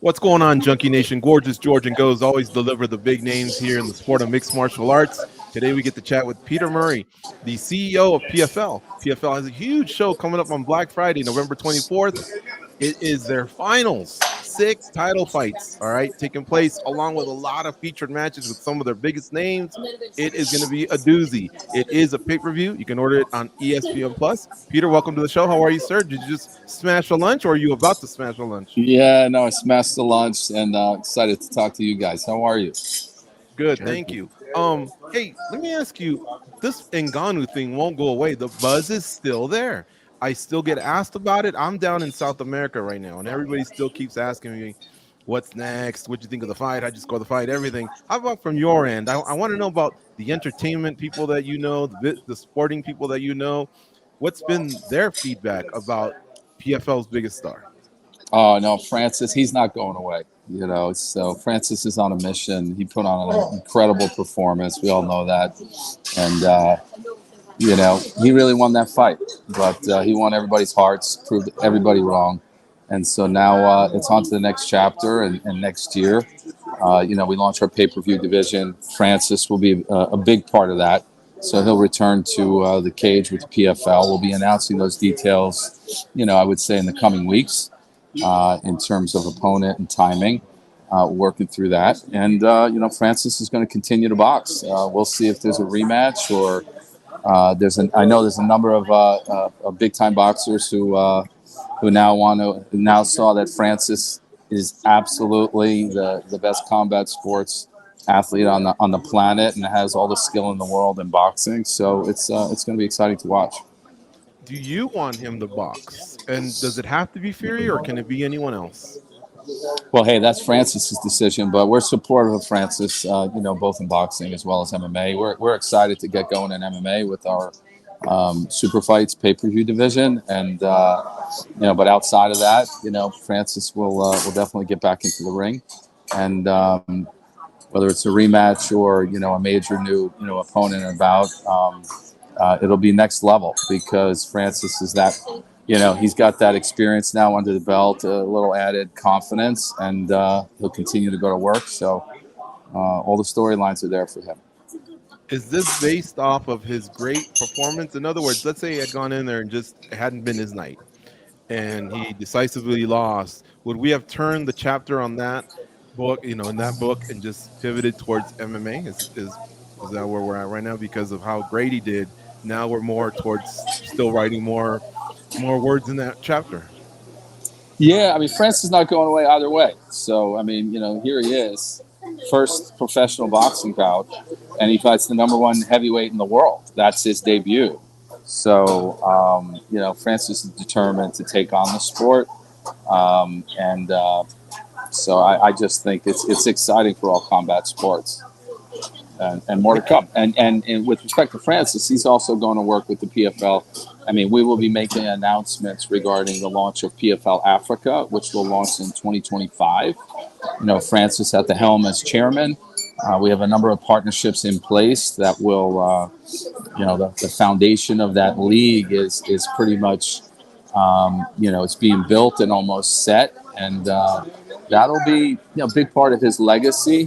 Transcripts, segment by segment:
What's going on, Junkie Nation? Gorgeous George and Goes always deliver the big names here in the sport of mixed martial arts. Today we get to chat with Peter Murray, the CEO of PFL. PFL has a huge show coming up on Black Friday, November 24th. It is their finals, 6 title fights, all right, taking place along with a lot of featured matches with some of their biggest names. It is going to be a doozy. It is a pay-per-view. You can order it on ESPN Plus. Peter, welcome to the show. How are you, sir? Did you just smash a lunch, or are you about to smash a lunch? Yeah, no, I smashed the lunch and excited to talk to you guys. How are you? Good, thank you. Hey, let me ask you, this Ngannou thing won't go away. The buzz is still there. I still get asked about it. I'm down in South America right now, and everybody still keeps asking me, what's next? What'd you think of the fight? How'd you score the fight? Everything. How about from your end? I want to know about the entertainment people that you know, the sporting people that you know. What's been their feedback about PFL's biggest star? Oh, no, Francis, he's not going away. So Francis is on a mission. He put on an incredible performance. We all know that. And, he really won that fight. But he won everybody's hearts, proved everybody wrong. And so now it's on to the next chapter and next year. We launch our pay-per-view division. Francis will be a big part of that. So he'll return to the cage with the PFL. We'll be announcing those details, I would say in the coming weeks in terms of opponent and timing, working through that. And, Francis is going to continue to box. We'll see if there's a rematch or I know there's a number of big-time boxers who now saw that Francis is absolutely the best combat sports athlete on the planet and has all the skill in the world in boxing. So it's going to be exciting to watch. Do you want him to box? And does it have to be Fury, or can it be anyone else? Well, hey, that's Francis's decision, but we're supportive of Francis, both in boxing as well as MMA. We're excited to get going in MMA with our Super Fights pay-per-view division, and but outside of that, Francis will definitely get back into the ring, and whether it's a rematch or a major new opponent and bout, it'll be next level because Francis is that. He's got that experience now under the belt, a little added confidence, and he'll continue to go to work. So all the storylines are there for him. Is this based off of his great performance? In other words, let's say he had gone in there and just hadn't been his night, and he decisively lost. Would we have turned the chapter on that book, in that book, and just pivoted towards MMA? Is that where we're at right now because of how great he did? Now we're more towards still writing more words in that chapter. Yeah, Francis is not going away either way. So, here he is, first professional boxing bout, and he fights the number 1 heavyweight in the world. That's his debut. So, Francis is determined to take on the sport. So I just think it's exciting for all combat sports. And more to come. And with respect to Francis, he's also going to work with the PFL. We will be making announcements regarding the launch of PFL Africa, which will launch in 2025. Francis at the helm as chairman. We have a number of partnerships in place that will, the foundation of that league is pretty much, it's being built and almost set. And that'll be a big part of his legacy.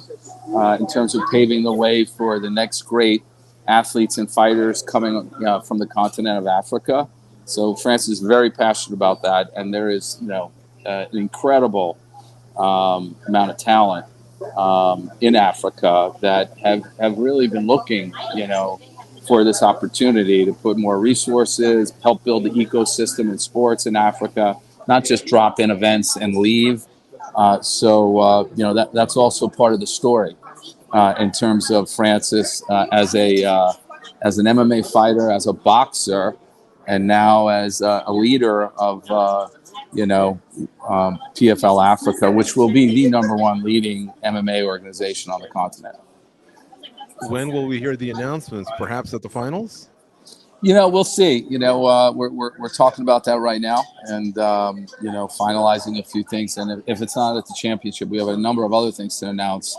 In terms of paving the way for the next great athletes and fighters coming from the continent of Africa. So Francis is very passionate about that, and there is an incredible amount of talent in Africa that have really been looking for this opportunity to put more resources, help build the ecosystem in sports in Africa, not just drop in events and leave. That's also part of the story in terms of Francis as an MMA fighter, as a boxer, and now as a leader of PFL Africa, which will be the number 1 leading MMA organization on the continent. When will we hear the announcements? Perhaps at the finals? We'll see. We're talking about that right now, and finalizing a few things. And if it's not at the championship, we have a number of other things to announce.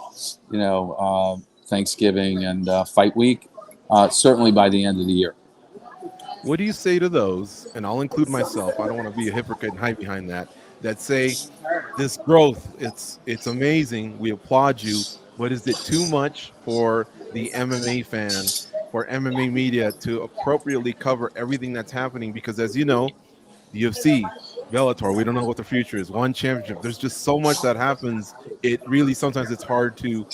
Thanksgiving and Fight Week, certainly by the end of the year. What do you say to those? And I'll include myself. I don't want to be a hypocrite and hide behind that that say this growth, it's amazing. We applaud you, but is it too much for the MMA fan, for MMA media to appropriately cover everything that's happening? Because as you know, the UFC, Bellator, we don't know what the future is. One championship. There's just so much that happens. It really sometimes it's hard to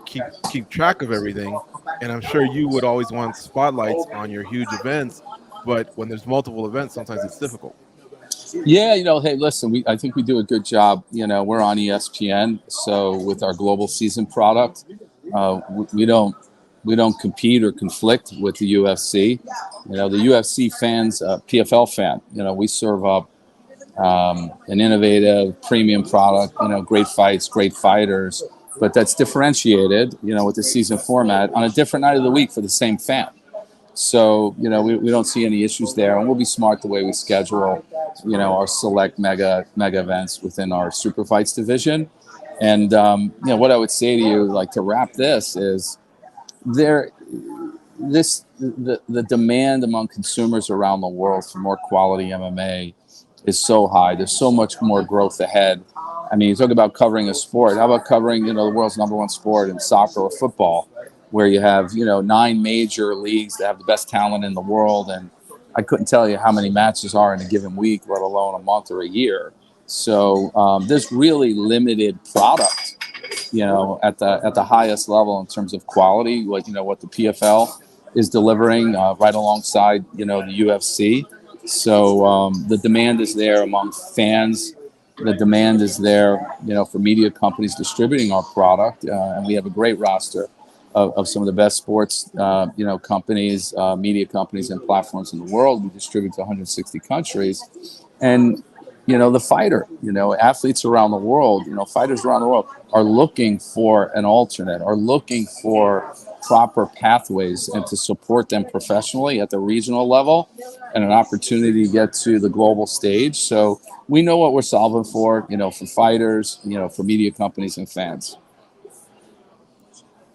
keep track of everything. And I'm sure you would always want spotlights on your huge events, but when there's multiple events, sometimes it's difficult. Yeah, hey, listen, I think we do a good job. We're on ESPN, so with our global season product, we don't compete or conflict with the UFC. The UFC fans, PFL fan, we serve up an innovative premium product. Great fights, great fighters, but that's differentiated. With the season format on a different night of the week for the same fan. So, we don't see any issues there, and we'll be smart the way we schedule, our select mega events within our super fights division. And, what I would say to you, like to wrap this is the demand among consumers around the world for more quality MMA is so high. There's so much more growth ahead. I mean, you talk about covering a sport. How about covering, the world's number one sport in soccer or football, where you have, 9 major leagues that have the best talent in the world. And I couldn't tell you how many matches are in a given week, let alone a month or a year. So there's really limited product, at the highest level in terms of quality, what the PFL is delivering right alongside, the UFC. So the demand is there among fans. The demand is there, for media companies distributing our product. And we have a great roster of some of the best sports, companies, media companies, and platforms in the world. We distribute to 160 countries, and the fighter, athletes around the world, fighters around the world are looking for an alternate, are looking for proper pathways, and to support them professionally at the regional level, and an opportunity to get to the global stage. So we know what we're solving for fighters, for media companies and fans.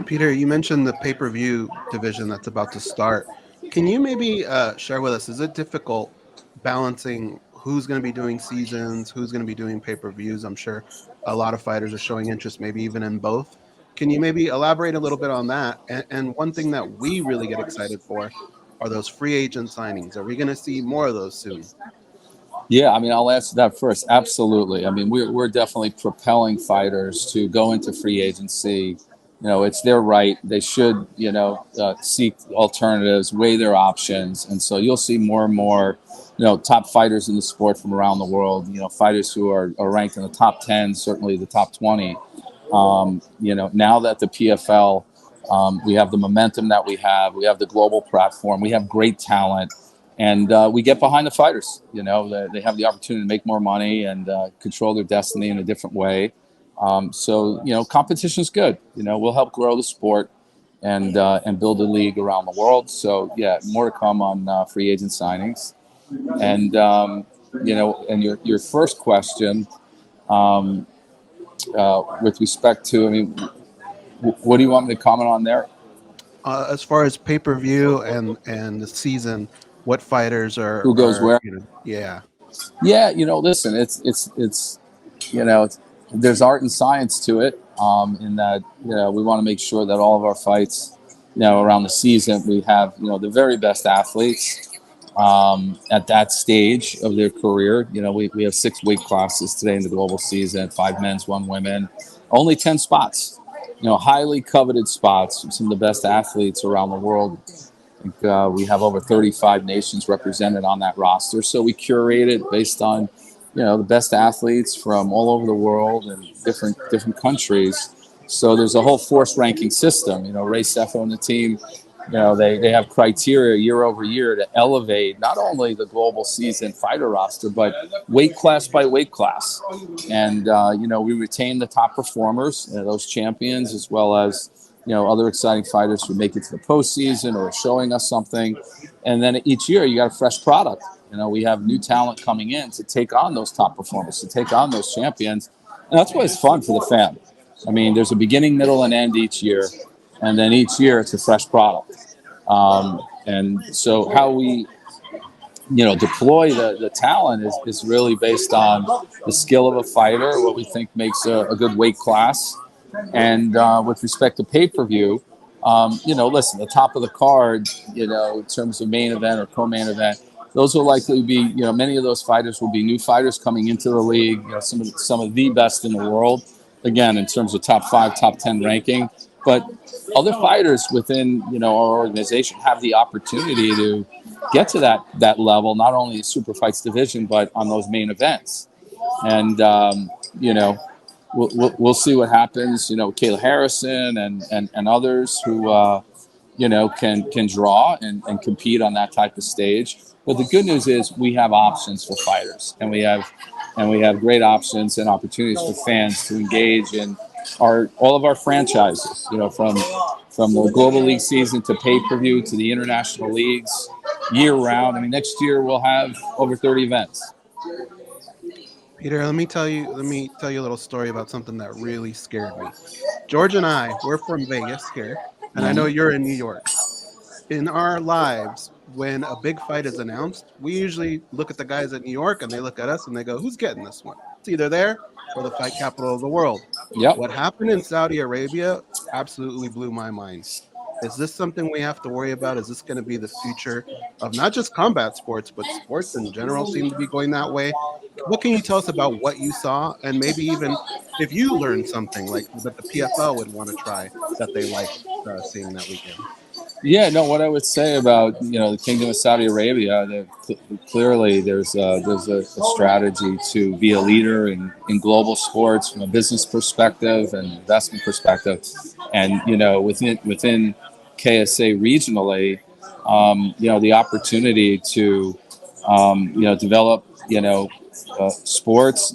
Peter, you mentioned the pay-per-view division that's about to start. Can you maybe share with us, is it difficult balancing who's going to be doing seasons, who's going to be doing pay-per-views? I'm sure a lot of fighters are showing interest, maybe even in both. Can you maybe elaborate a little bit on that? And one thing that we really get excited for are those free agent signings. Are we going to see more of those soon? Yeah, I mean, I'll answer that first. Absolutely. I mean, we're definitely propelling fighters to go into free agency. It's their right. They should, seek alternatives, weigh their options. And so you'll see more and more, top fighters in the sport from around the world, fighters who are ranked in the top 10, certainly the top 20. Now that the PFL, we have the momentum that we have the global platform, we have great talent, and we get behind the fighters. They have the opportunity to make more money and control their destiny in a different way. So competition is good. We'll help grow the sport and build a league around the world. So yeah, more to come on free agent signings. And and your first question, with respect to, I mean, what do you want me to comment on there? As far as pay-per-view and the season, what fighters are who goes where? Yeah. Listen, it's there's art and science to it, in that, we want to make sure that all of our fights, around the season, we have, the very best athletes at that stage of their career. We have 6 weight classes today in the global season, 5 men's, 1 women, only 10 spots, highly coveted spots from some of the best athletes around the world. I think we have over 35 nations represented on that roster. So we curate it based on, the best athletes from all over the world and different countries. So there's a whole force ranking system. Ray Sefo and the team, they have criteria year over year to elevate not only the global season fighter roster, but weight class by weight class. And, we retain the top performers, those champions, as well as, other exciting fighters who make it to the postseason or are showing us something. And then each year you got a fresh product. We have new talent coming in to take on those top performers, to take on those champions. And that's why it's fun for the fan. I mean, there's a beginning, middle, and end each year. And then each year it's a fresh product. And so how we deploy the talent is really based on the skill of a fighter, what we think makes a good weight class. And with respect to pay-per-view, listen, the top of the card, in terms of main event or co-main event, those will likely be, many of those fighters will be new fighters coming into the league, some of the best in the world, again, in terms of top 5, top 10 ranking. But other fighters within, our organization have the opportunity to get to that level, not only in Super Fights division, but on those main events. And, we'll see what happens, Kayla Harrison and others who, can draw and compete on that type of stage. But the good news is we have options for fighters, and we have great options and opportunities for fans to engage in all of our franchises, from the global league season to pay-per-view to the international leagues year round. I mean, next year we'll have over 30 events. Peter, let me tell you a little story about something that really scared me. George and I, we're from Vegas here, and I know you're in New York. In our lives, when a big fight is announced, we usually look at the guys at New York and they look at us and they go, who's getting this one? It's either there or the fight capital of the world. Yep. What happened in Saudi Arabia absolutely blew my mind. Is this something we have to worry about? Is this going to be the future of not just combat sports, but sports in general seem to be going that way? What can you tell us about what you saw, and maybe even if you learned something like that the PFL would want to try that they liked seeing that weekend? Yeah, no. What I would say about the Kingdom of Saudi Arabia, clearly there's a strategy to be a leader in global sports from a business perspective and investment perspective, and within KSA regionally, the opportunity to develop sports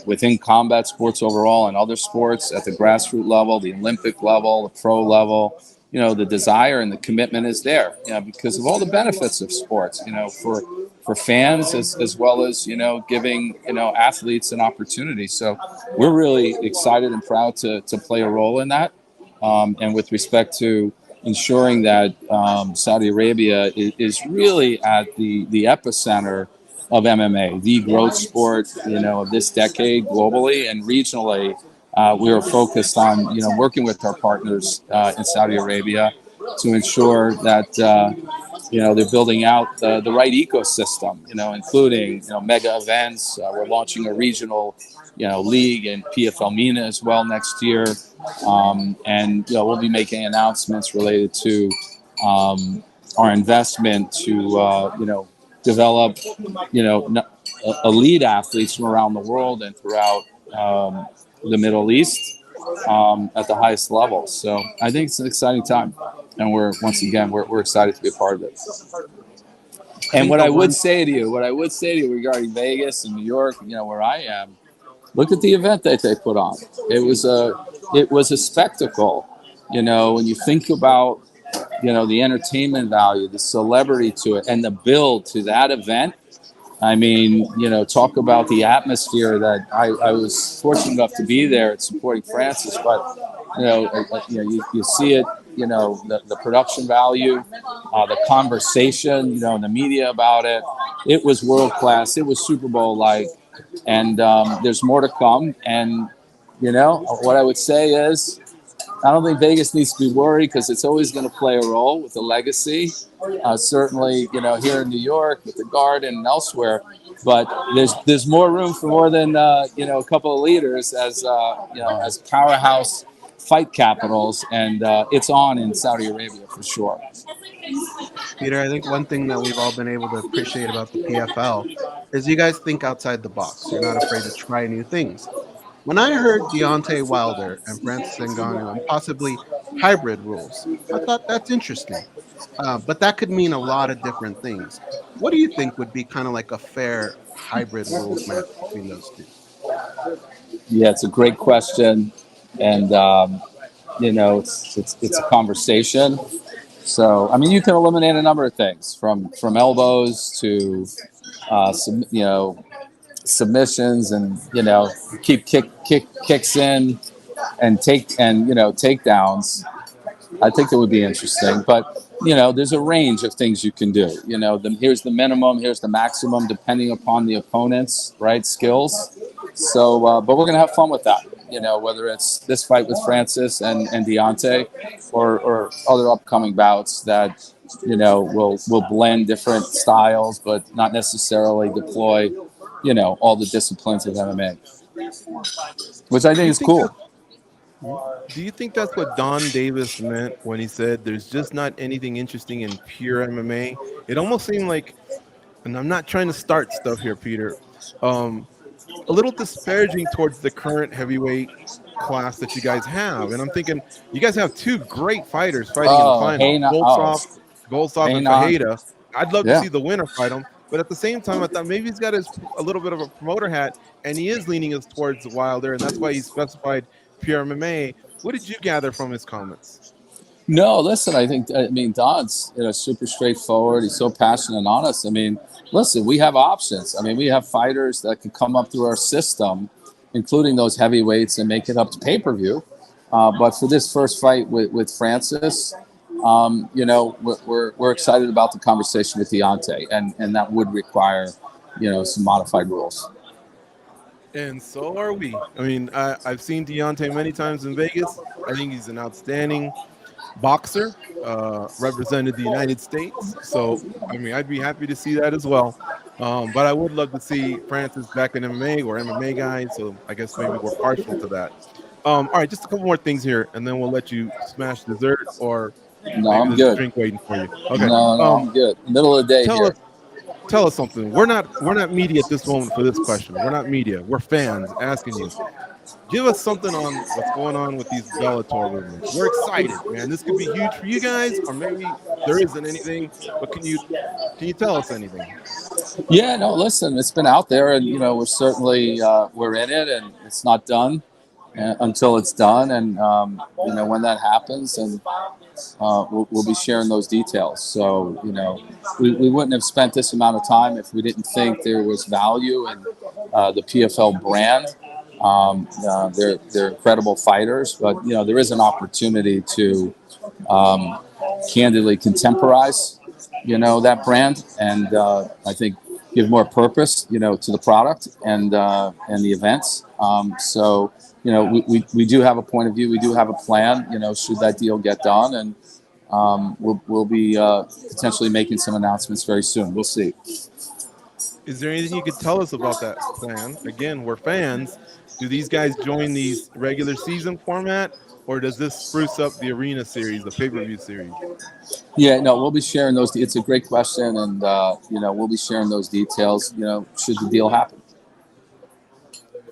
within combat sports overall and other sports at the grassroots level, the Olympic level, the pro level. The desire and the commitment is there, because of all the benefits of sports, for fans as well as, giving, athletes an opportunity. So we're really excited and proud to play a role in that. And with respect to ensuring that Saudi Arabia is really at the epicenter of MMA, the growth sport, of this decade globally and regionally. We are focused on, working with our partners in Saudi Arabia to ensure that, they're building out the right ecosystem, including, mega events. We're launching a regional, league in PFL MENA as well next year. And, we'll be making announcements related to our investment to, develop, elite athletes from around the world and throughout the Middle East at the highest level. So I think it's an exciting time, and we're excited to be a part of it. And what I would say to you regarding Vegas and New York, where I am, look at the event that they put on. It was a spectacle. When you think about the entertainment value, the celebrity to it, and the build to that event. I mean, talk about the atmosphere that I was fortunate enough to be there and supporting Francis, but, you see it, the production value, the conversation, in the media about it. It was world class. It was Super Bowl-like, and there's more to come. And, what I would say is, I don't think Vegas needs to be worried because it's always going to play a role with the legacy. Certainly, here in New York with the Garden and elsewhere, but there's more room for more than a couple of leaders as powerhouse fight capitals, and it's on in Saudi Arabia for sure. Peter, I think one thing that we've all been able to appreciate about the PFL is you guys think outside the box. You're not afraid to try new things. When I heard Deontay Wilder and Francis Ngannou and possibly hybrid rules, I thought that's interesting. But that could mean a lot of different things. What do you think would be kind of like a fair hybrid rules match between those two? Yeah, it's a great question, and it's a conversation. So I mean, you can eliminate a number of things from elbows to submissions, and keep kicks in and takedowns. I think it would be interesting, but there's a range of things you can do. Here's the minimum, here's the maximum, depending upon the opponent's skills. So, but we're gonna have fun with that. Whether it's this fight with Francis and Deontay, or other upcoming bouts that will blend different styles, but not necessarily deploy all the disciplines of MMA, which I think is cool. Do you think that's what Don Davis meant when he said there's just not anything interesting in pure MMA? It almost seemed like, and I'm not trying to start stuff here, Peter, a little disparaging towards the current heavyweight class that you guys have. And I'm thinking, you guys have two great fighters fighting in the final, Goldsov and Fajeda. I'd love to see the winner fight them. But at the same time, I thought maybe he's got a little bit of a promoter hat, and he is leaning us towards Wilder, and that's why he specified pure MMA. What did you gather from his comments? No, listen, I mean, Don's super straightforward. He's so passionate and honest. I mean, listen, we have options. I mean, we have fighters that can come up through our system, including those heavyweights, and make it up to pay-per-view. But for this first fight with Francis, we're excited about the conversation with Deontay, and that would require, some modified rules. And so are we. I mean, I've seen Deontay many times in Vegas. I think he's an outstanding boxer, represented the United States. So, I mean, I'd be happy to see that as well. But I would love to see Francis back in MMA or MMA guy. So I guess maybe we're partial to that. All right, just a couple more things here, and then we'll let you smash dessert or no, I'm good. Drink waiting for you. Okay. No, I'm good. Middle of the day here. Tell us something. We're not media at this moment for this question. We're not media. We're fans asking you. Give us something on what's going on with these Bellator movements. We're excited, man. This could be huge for you guys, or maybe there isn't anything. But can you tell us anything? Yeah, no. Listen, it's been out there, and we're certainly we're in it, and it's not done until it's done, and when that happens, and we'll be sharing those details. So, we wouldn't have spent this amount of time if we didn't think there was value in the PFL brand. They're incredible fighters, but, there is an opportunity to candidly contemporize, that brand, and I think give more purpose, to the product and the events. So, we do have a point of view. We do have a plan, should that deal get done. And we'll be potentially making some announcements very soon. We'll see. Is there anything you could tell us about that plan? Again, we're fans. Do these guys join these regular season format, or does this spruce up the arena series, the pay-per-view series? Yeah, no, we'll be sharing those. It's a great question. And, we'll be sharing those details, should the deal happen.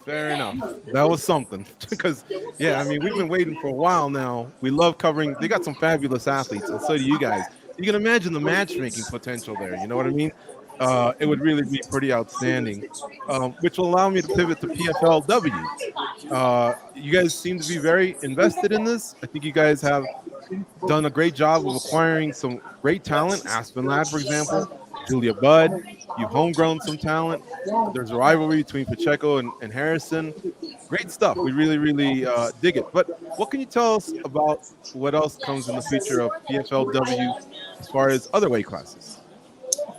Fair enough. That was something. Because, I mean, we've been waiting for a while now. We love covering. They got some fabulous athletes, and so do you guys. You can imagine the matchmaking potential there. You know what I mean? It would really be pretty outstanding, which will allow me to pivot to PFLW. You guys seem to be very invested in this. I think you guys have done a great job of acquiring some great talent. Aspen Ladd, for example, Julia Budd. You've homegrown some talent. There's a rivalry between Pacheco and Harrison. Great stuff. We really, really dig it. But what can you tell us about what else comes in the future of PFLW as far as other weight classes?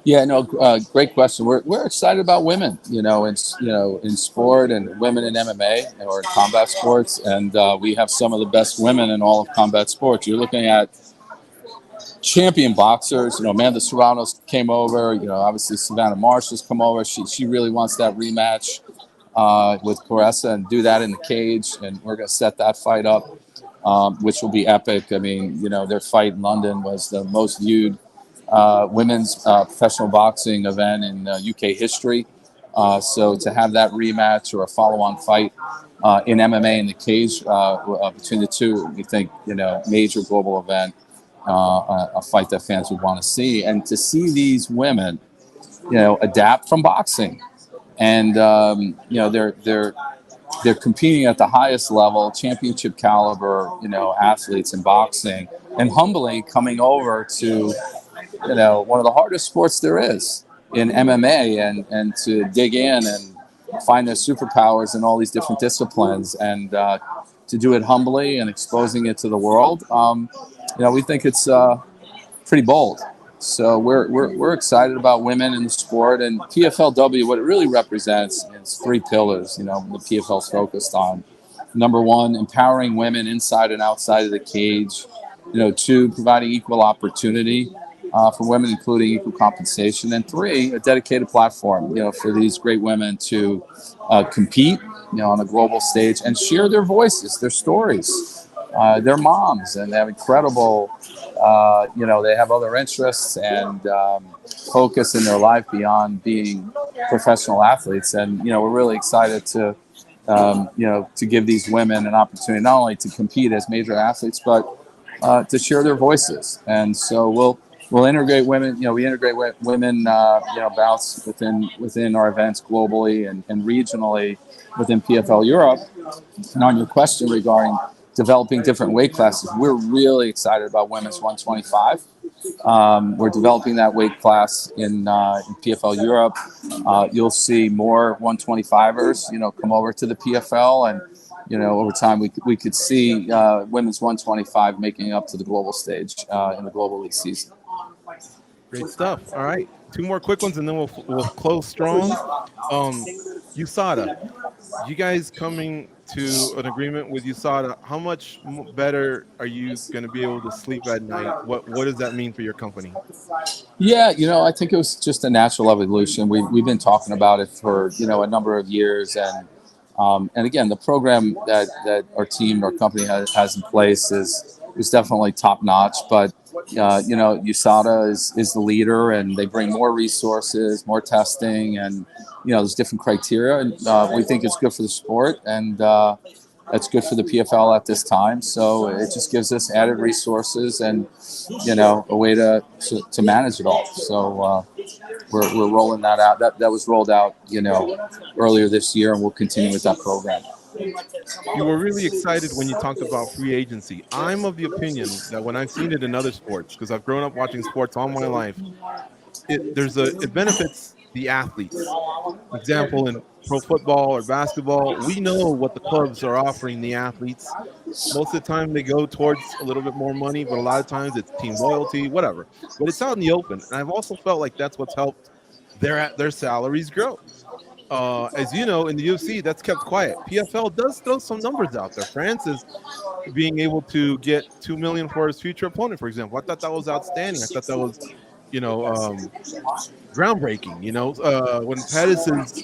Yeah, no, great question. We're excited about women, in sport, and women in MMA or in combat sports, and we have some of the best women in all of combat sports. You're looking at champion boxers. Amanda Serrano's came over. Obviously Savannah Marshall's come over. She really wants that rematch with Caressa and do that in the cage, and we're going to set that fight up, which will be epic. I mean, their fight in London was the most viewed women's professional boxing event in UK history. So to have that rematch or a follow-on fight in MMA in the cage between the two, we think, major global event, a fight that fans would want to see. And to see these women, adapt from boxing, and they're competing at the highest level, championship caliber, athletes in boxing, and humbly coming over to one of the hardest sports there is in MMA, and to dig in and find their superpowers in all these different disciplines, and to do it humbly and exposing it to the world. We think it's pretty bold. So we're excited about women in the sport, and PFLW. What it really represents is three pillars. The PFL's focused on. Number one, empowering women inside and outside of the cage. Two, providing equal opportunity for women, including equal compensation. And three, a dedicated platform, for these great women to compete, on a global stage and share their voices, their stories. They're moms, and they have incredible, they have other interests and focus in their life beyond being professional athletes. And, we're really excited to give these women an opportunity not only to compete as major athletes, but to share their voices. And so we'll integrate women. We integrate women, bouts within our events globally and regionally within PFL Europe. And on your question regarding developing different weight classes, we're really excited about women's 125. We're developing that weight class in PFL Europe. You'll see more 125ers, come over to the PFL, and over time we could see women's 125 making up to the global stage in the global league season. Great stuff. All right, 2 more quick ones, and then we'll close strong. USADA, you guys coming to an agreement with USADA, how much better are you going to be able to sleep at night? What does that mean for your company? Yeah, I think it was just a natural evolution. We've been talking about it for a number of years, and again, the program that our team, our company has in place is definitely top notch. But USADA is the leader, and they bring more resources, more testing, and there's different criteria, and we think it's good for the sport, and it's good for the PFL at this time. So it just gives us added resources and a way to manage it all. So we're rolling that out. That was rolled out earlier this year, and we'll continue with that program. You were really excited when you talked about free agency. I'm of the opinion that when I've seen it in other sports, because I've grown up watching sports all my life, it benefits the athletes. For example, in pro football or basketball, we know what the clubs are offering the athletes. Most of the time they go towards a little bit more money, but a lot of times it's team loyalty, whatever. But it's out in the open, and I've also felt like that's what's helped their salaries grow. As you know, in the UFC, that's kept quiet. PFL does throw some numbers out there. Francis being able to get $2 million for his future opponent, for example. I thought that was outstanding. I thought that was, groundbreaking. When Pettis'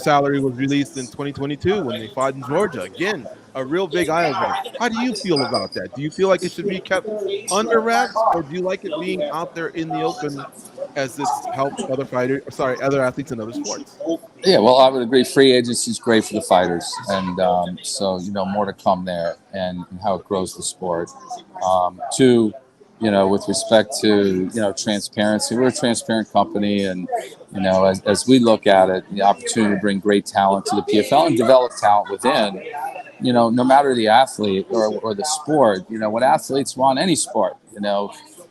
salary was released in 2022 when they fought in Georgia, again, a real big eye opener. How do you feel about that? Do you feel like it should be kept under wraps, or do you like it being out there in the open as it's helped other athletes in other sports? Yeah, well, I would agree. Free agency is great for the fighters, and so more to come there, and how it grows the sport. Two, with respect to transparency, we're a transparent company, and as we look at it, the opportunity to bring great talent to the PFL and develop talent within. No matter the athlete or the sport, when athletes want any sport,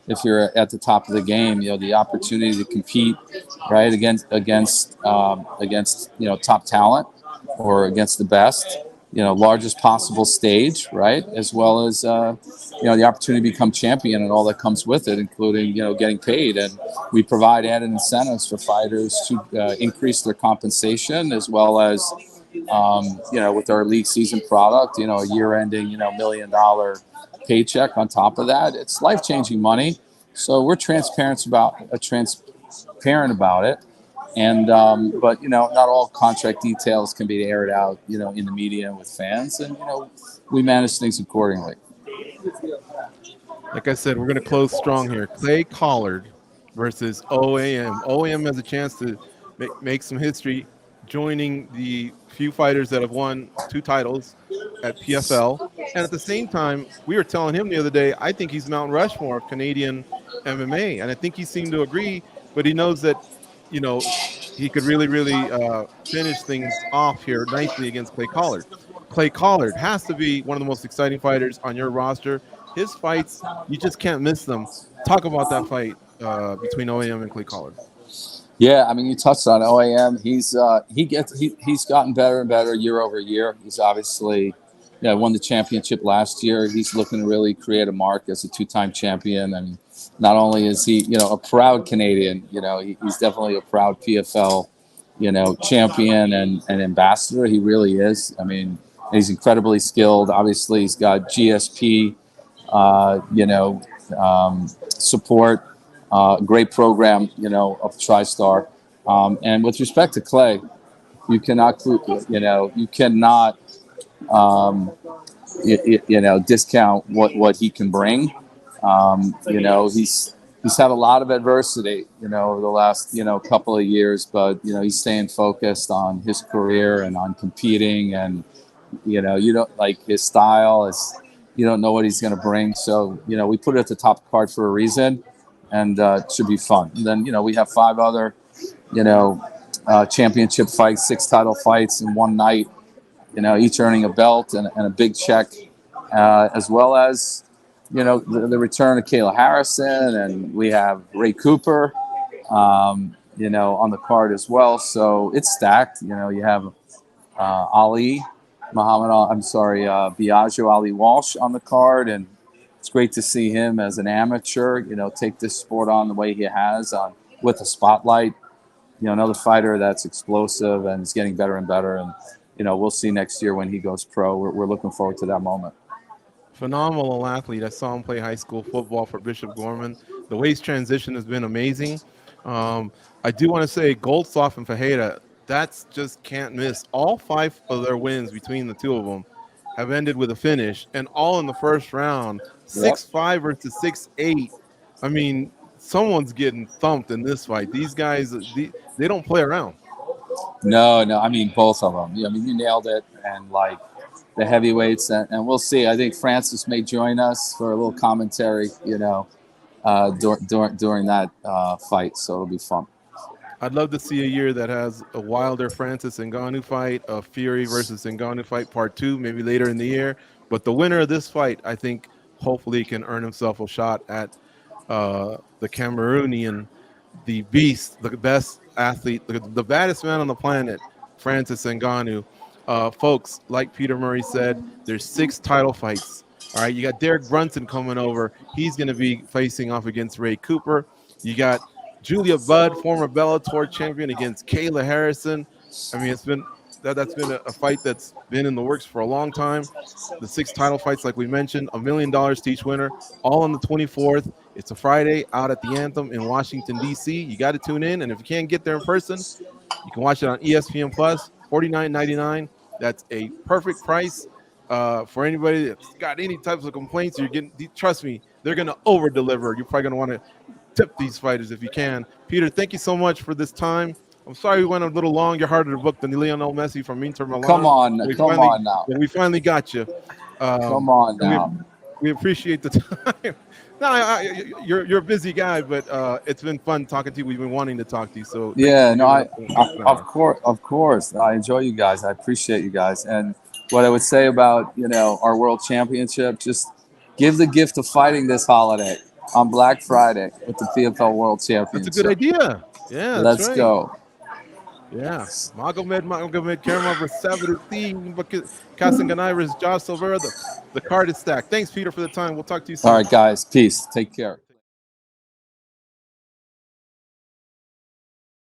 if you're at the top of the game, the opportunity to compete, right, against top talent or against the best, largest possible stage, right, as well as the opportunity to become champion and all that comes with it, including getting paid. And we provide added incentives for fighters to increase their compensation, as well as with our league season product, a year-ending $1 million paycheck on top of that. It's life-changing money. So we're transparent about it. And but not all contract details can be aired out in the media with fans, and we manage things accordingly. Like I said, we're going to close strong here. Clay Collard versus OAM. OAM has a chance to make some history, joining the few fighters that have won 2 titles at PFL. And at the same time, we were telling him the other day, I think he's Mount Rushmore of Canadian MMA. And I think he seemed to agree, but he knows that, he could really, really finish things off here nicely against Clay Collard. Clay Collard has to be one of the most exciting fighters on your roster. His fights, you just can't miss them. Talk about that fight between OAM and Clay Collard. Yeah, I mean, you touched on OAM. He's gotten better and better year over year. He's obviously Yeah, won the championship last year. He's looking to really create a mark as a two-time champion. I mean, not only is he, a proud Canadian, he's definitely a proud PFL, champion and ambassador. He really is. I mean, he's incredibly skilled. Obviously, he's got GSP, support, great program, of TriStar. And with respect to Clay, you cannot, discount what he can bring. He's had a lot of adversity, over the last, couple of years, but, he's staying focused on his career and on competing. And, you don't like his style is, you don't know what he's going to bring. So, we put it at the top of the card for a reason, and it should be fun. And then, we have 5 other, championship fights, 6 title fights in one night, each earning a belt and a big check, as well as, the return of Kayla Harrison, and we have Ray Cooper, on the card as well. So it's stacked. You have Biagio Ali Walsh on the card, and it's great to see him as an amateur, take this sport on the way he has, with a spotlight. Another fighter that's explosive and is getting better and better. And, we'll see next year when he goes pro. We're looking forward to that moment. Phenomenal athlete. I saw him play high school football for Bishop Gorman. The way he's transition has been amazing. I do want to say Goldsoff and Fajeda, that's just can't miss. All 5 of their wins between the 2 of them have ended with a finish, and all in the first round. 6-5 versus 6-8. I mean, someone's getting thumped in this fight. These guys, they don't play around. No. I mean, both of them. I mean, you nailed it. And like the heavyweights, and we'll see. I think Francis may join us for a little commentary, during that fight. So it'll be fun. I'd love to see a year that has a Wilder Francis Ngannou fight, a Fury versus Ngannou fight part 2, maybe later in the year. But the winner of this fight, I think, hopefully can earn himself a shot at the Cameroonian, the beast, the best athlete, the baddest man on the planet, Francis Ngannou. Folks, like Peter Murray said, there's 6 title fights. All right, you got Derek Brunson coming over. He's going to be facing off against Ray Cooper. You got Julia Budd, former Bellator champion, against Kayla Harrison. I mean, that's been a fight that's been in the works for a long time. The 6 title fights, like we mentioned, $1 million to each winner, all on the 24th. It's a Friday out at the Anthem in Washington, D.C. You got to tune in, and if you can't get there in person, you can watch it on ESPN Plus, $49.99. That's a perfect price for anybody that's got any types of complaints. You're getting, trust me, they're going to over deliver. You're probably going to want to tip these fighters if you can. Peter, thank you so much for this time. I'm sorry we went a little long. You're harder to book than Lionel Messi from Inter Milan. Come on now. We finally got you. Come on now. We appreciate the time. No, you're a busy guy, but it's been fun talking to you. We've been wanting to talk to you. So yeah, no, of course, I enjoy you guys. I appreciate you guys. And what I would say about our World Championship, just give the gift of fighting this holiday on Black Friday with the PFL World Championship. That's a good idea. Yeah, let's go. Yeah, Magomed Kerma versus Savage Kasanganai versus Josh Silvera. The card is stacked. Thanks, Peter, for the time. We'll talk to you soon. All right, guys. Peace. Take care.